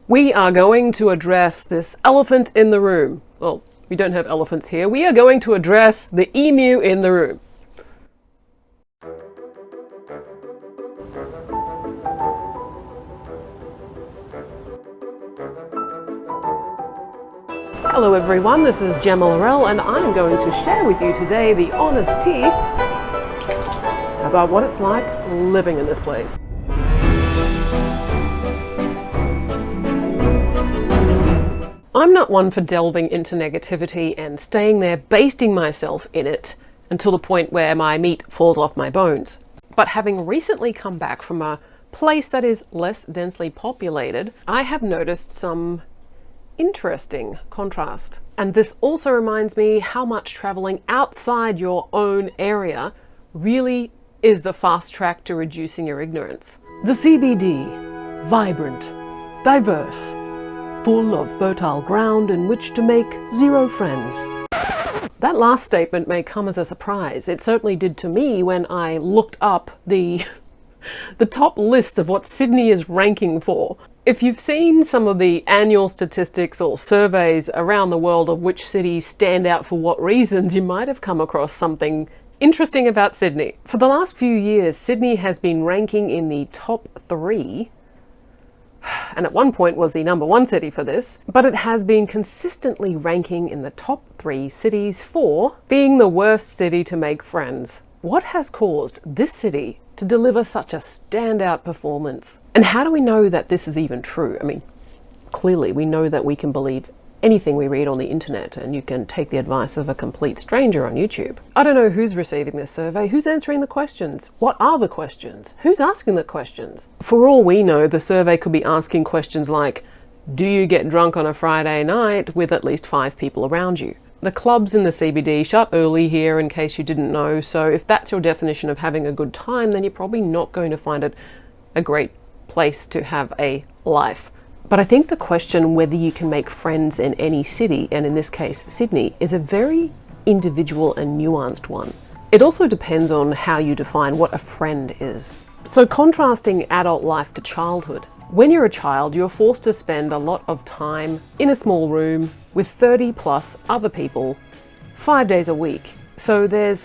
We are going to address this elephant in the room. Well, we don't have elephants here. We are going to address the emu in the room. Hello everyone, this is Gemma Laurel and I'm going to share with you today the honest tea about what it's like living in this place. I'm not one for delving into negativity and staying there basting myself in it until the point where my meat falls off my bones. But having recently come back from a place that is less densely populated, I have noticed some interesting contrast. And this also reminds me how much traveling outside your own area really is the fast track to reducing your ignorance. The CBD, vibrant, diverse, full of fertile ground in which to make zero friends. That last statement may come as a surprise. It certainly did to me when I looked up the top list of what Sydney is ranking for. If you've seen some of the annual statistics or surveys around the world of which cities stand out for what reasons, you might have come across something interesting about Sydney. For the last few years, Sydney has been ranking in the top 3, and at one point was the number 1 city for this, but it has been consistently ranking in the top 3 cities for being the worst city to make friends. What has caused this city to deliver such a standout performance? And how do we know that this is even true? I mean, clearly we know that we can believe anything we read on the internet and you can take the advice of a complete stranger on YouTube. I don't know who's receiving this survey, who's answering the questions, what are the questions, who's asking the questions. For all we know, the survey could be asking questions like, do you get drunk on a Friday night with at least 5 people around you? The clubs in the CBD shut early here in case you didn't know, so if that's your definition of having a good time, then you're probably not going to find it a great place to have a life. But I think the question whether you can make friends in any city, and in this case Sydney, is a very individual and nuanced one. It also depends on how you define what a friend is. So contrasting adult life to childhood. When you're a child, you're forced to spend a lot of time in a small room with 30 plus other people 5 days a week. So due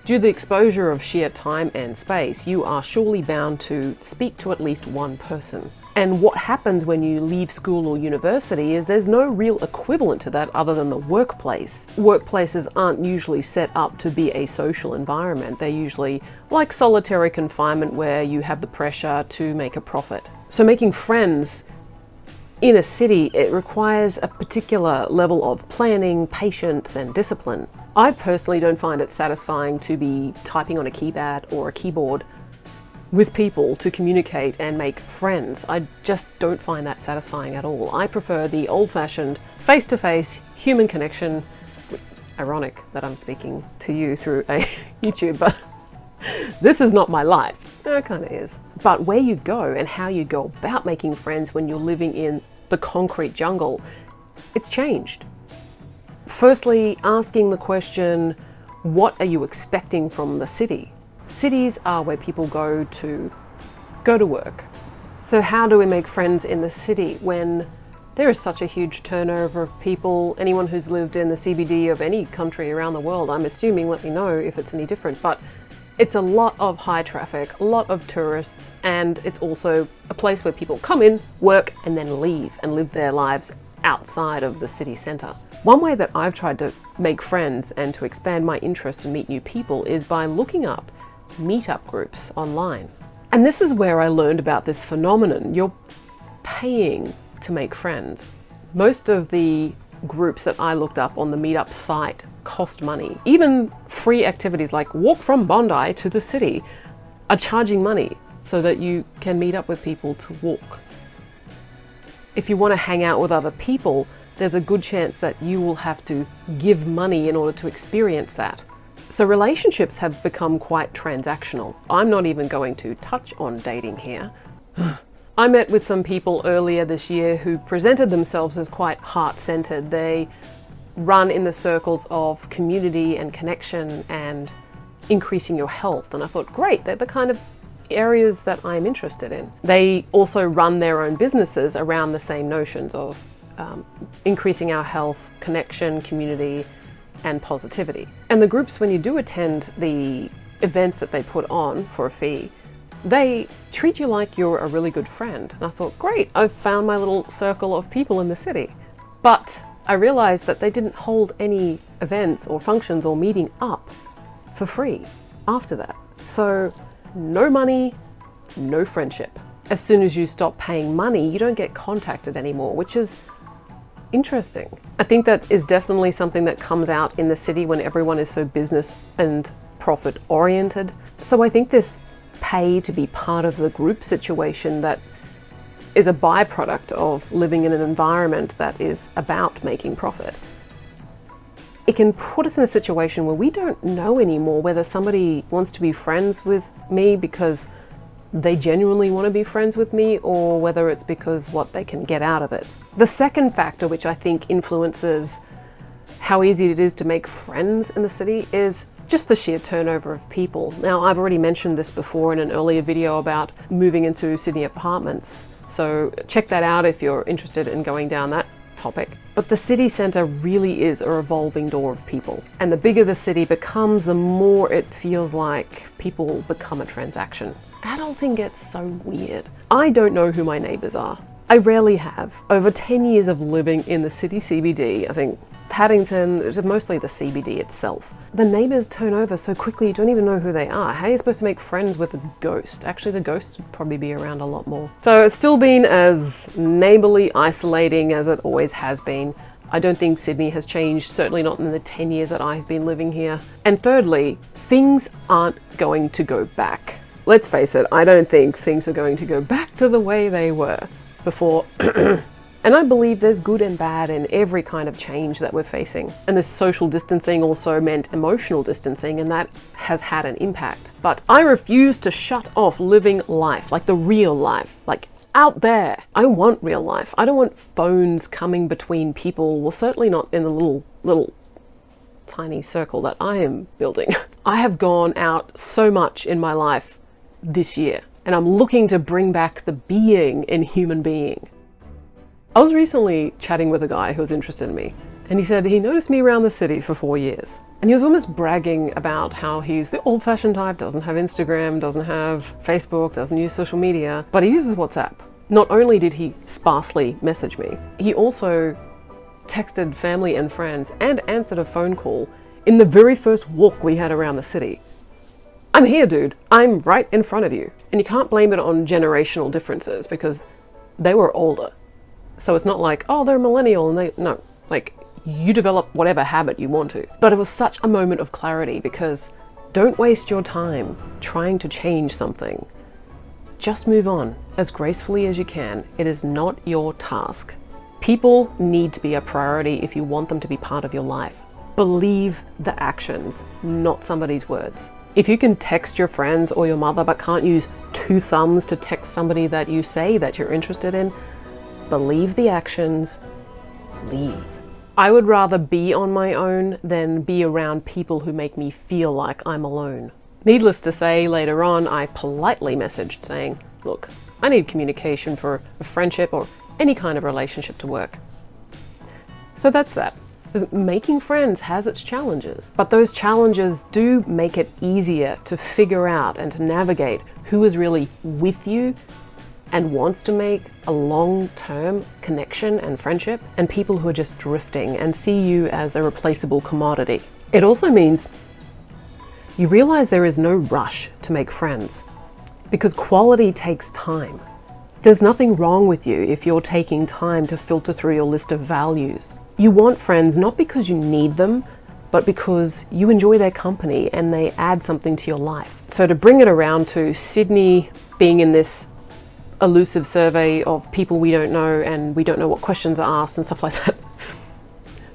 to the exposure of sheer time and space, you are surely bound to speak to at least one person. And what happens when you leave school or university is there's no real equivalent to that other than the workplace. Workplaces aren't usually set up to be a social environment. They're usually like solitary confinement where you have the pressure to make a profit. So making friends in a city, it requires a particular level of planning, patience, and discipline. I personally don't find it satisfying to be typing on a keypad or a keyboard with people to communicate and make friends. I just don't find that satisfying at all. I prefer the old-fashioned face-to-face human connection. Ironic that I'm speaking to you through a YouTube, but this is not my life. It kind of is. But where you go and how you go about making friends when you're living in the concrete jungle, it's changed. Firstly, asking the question, what are you expecting from the city? Cities are where people go to work. So how do we make friends in the city when there is such a huge turnover of people? Anyone who's lived in the CBD of any country around the world, I'm assuming, let me know if it's any different, but it's a lot of high traffic, a lot of tourists, and it's also a place where people come in, work, and then leave and live their lives outside of the city centre. One way that I've tried to make friends and to expand my interests and meet new people is by looking up meetup groups online. And this is where I learned about this phenomenon. You're paying to make friends. Most of the groups that I looked up on the meetup site cost money. Even free activities like walk from Bondi to the city are charging money so that you can meet up with people to walk. If you want to hang out with other people, there's a good chance that you will have to give money in order to experience that. So relationships have become quite transactional. I'm not even going to touch on dating here. I met with some people earlier this year who presented themselves as quite heart-centered. They run in the circles of community and connection and increasing your health. And I thought, great, they're the kind of areas that I'm interested in. They also run their own businesses around the same notions of increasing our health, connection, community, and positivity. And the groups, when you do attend the events that they put on for a fee, they treat you like you're a really good friend. And I thought, great, I've found my little circle of people in the city. But I realized that they didn't hold any events or functions or meeting up for free after that. So no money, no friendship. As soon as you stop paying money, you don't get contacted anymore, which is interesting. I think that is definitely something that comes out in the city when everyone is so business and profit oriented. So I think this pay to be part of the group situation that is a byproduct of living in an environment that is about making profit. It can put us in a situation where we don't know anymore whether somebody wants to be friends with me because they genuinely want to be friends with me, or whether it's because what they can get out of it. The second factor, which I think influences how easy it is to make friends in the city, is just the sheer turnover of people. Now, I've already mentioned this before in an earlier video about moving into Sydney apartments, so check that out if you're interested in going down that topic. But the city centre really is a revolving door of people, and the bigger the city becomes, the more it feels like people become a transaction. Adulting gets so weird. I don't know who my neighbours are. I rarely have. Over 10 years of living in the city CBD, I think Paddington, it's mostly the CBD itself. The neighbours turn over so quickly you don't even know who they are. How are you supposed to make friends with a ghost? Actually, the ghost would probably be around a lot more. So it's still been as neighbourly isolating as it always has been. I don't think Sydney has changed, certainly not in the 10 years that I've been living here. And thirdly, things aren't going to go back. Let's face it, I don't think things are going to go back to the way they were before. And I believe there's good and bad in every kind of change that we're facing. And this social distancing also meant emotional distancing, and that has had an impact. But I refuse to shut off living life, like the real life, like out there. I want real life. I don't want phones coming between people, well, certainly not in the little tiny circle that I am building. I have gone out so much in my life this year, and I'm looking to bring back the being in human being. I was recently chatting with a guy who was interested in me, and he said he noticed me around the city for 4 years. And he was almost bragging about how he's the old-fashioned type, doesn't have Instagram, doesn't have Facebook, doesn't use social media, but he uses WhatsApp. Not only did he sparsely message me, he also texted family and friends and answered a phone call in the very first walk we had around the city. I'm here, dude. I'm right in front of you. And you can't blame it on generational differences because they were older. So it's not like, oh, they're millennial, and no, like, you develop whatever habit you want to. But it was such a moment of clarity because don't waste your time trying to change something. Just move on as gracefully as you can. It is not your task. People need to be a priority if you want them to be part of your life. Believe the actions, not somebody's words. If you can text your friends or your mother but can't use 2 thumbs to text somebody that you say that you're interested in, believe the actions, leave. I would rather be on my own than be around people who make me feel like I'm alone. Needless to say, later on, I politely messaged saying, look, I need communication for a friendship or any kind of relationship to work. So that's that. Because making friends has its challenges, but those challenges do make it easier to figure out and to navigate who is really with you and wants to make a long-term connection and friendship, and people who are just drifting and see you as a replaceable commodity. It also means you realize there is no rush to make friends because quality takes time. There's nothing wrong with you if you're taking time to filter through your list of values. You want friends not because you need them, but because you enjoy their company and they add something to your life. So to bring it around to Sydney being in this elusive survey of people we don't know and we don't know what questions are asked and stuff like that.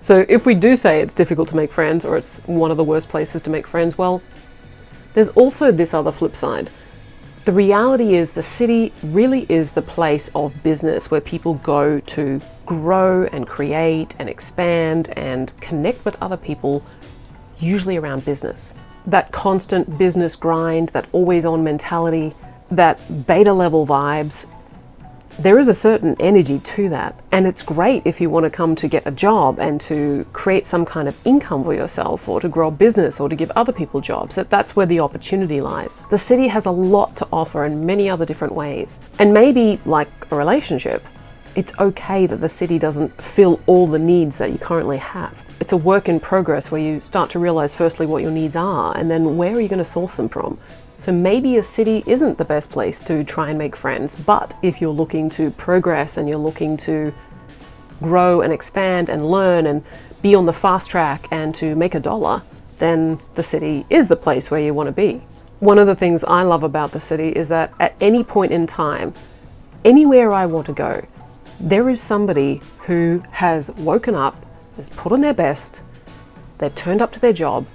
So if we do say it's difficult to make friends or it's one of the worst places to make friends, well, there's also this other flip side. The reality is the city really is the place of business where people go to grow and create and expand and connect with other people, usually around business. That constant business grind, that always on mentality, that beta level vibes, there is a certain energy to that. And it's great if you want to come to get a job and to create some kind of income for yourself, or to grow a business, or to give other people jobs. That's where the opportunity lies. The city has a lot to offer in many other different ways. And maybe, like a relationship, it's okay that the city doesn't fill all the needs that you currently have. It's a work in progress where you start to realize firstly what your needs are, and then where are you going to source them from. So maybe a city isn't the best place to try and make friends, but if you're looking to progress and you're looking to grow and expand and learn and be on the fast track and to make $1, then the city is the place where you want to be. One of the things I love about the city is that at any point in time, anywhere I want to go, there is somebody who has woken up, has put on their best, they've turned up to their job,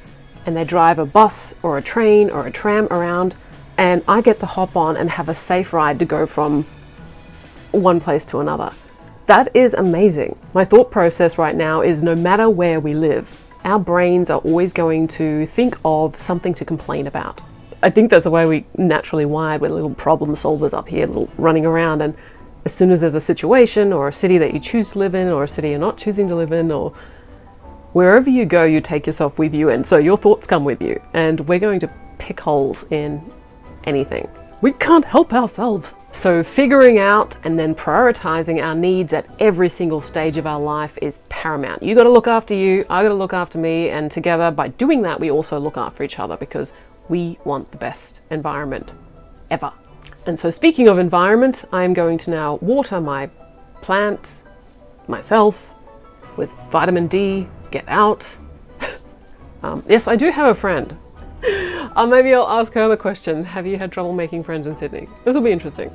and they drive a bus or a train or a tram around, and I get to hop on and have a safe ride to go from one place to another. That is amazing. My thought process right now is no matter where we live, our brains are always going to think of something to complain about. I think that's the way we naturally wired. We're little problem solvers up here, little running around, and as soon as there's a situation or a city that you choose to live in, or a city you're not choosing to live in, or wherever you go, you take yourself with you, and so your thoughts come with you, and we're going to pick holes in anything. We can't help ourselves. So figuring out and then prioritizing our needs at every single stage of our life is paramount. You got to look after you, I got to look after me, and together by doing that, we also look after each other, because we want the best environment ever. And so speaking of environment, I'm going to now water my plant, myself, with vitamin D. Get out. Yes, I do have a friend. Maybe I'll ask her the question, have you had trouble making friends in Sydney? This will be interesting.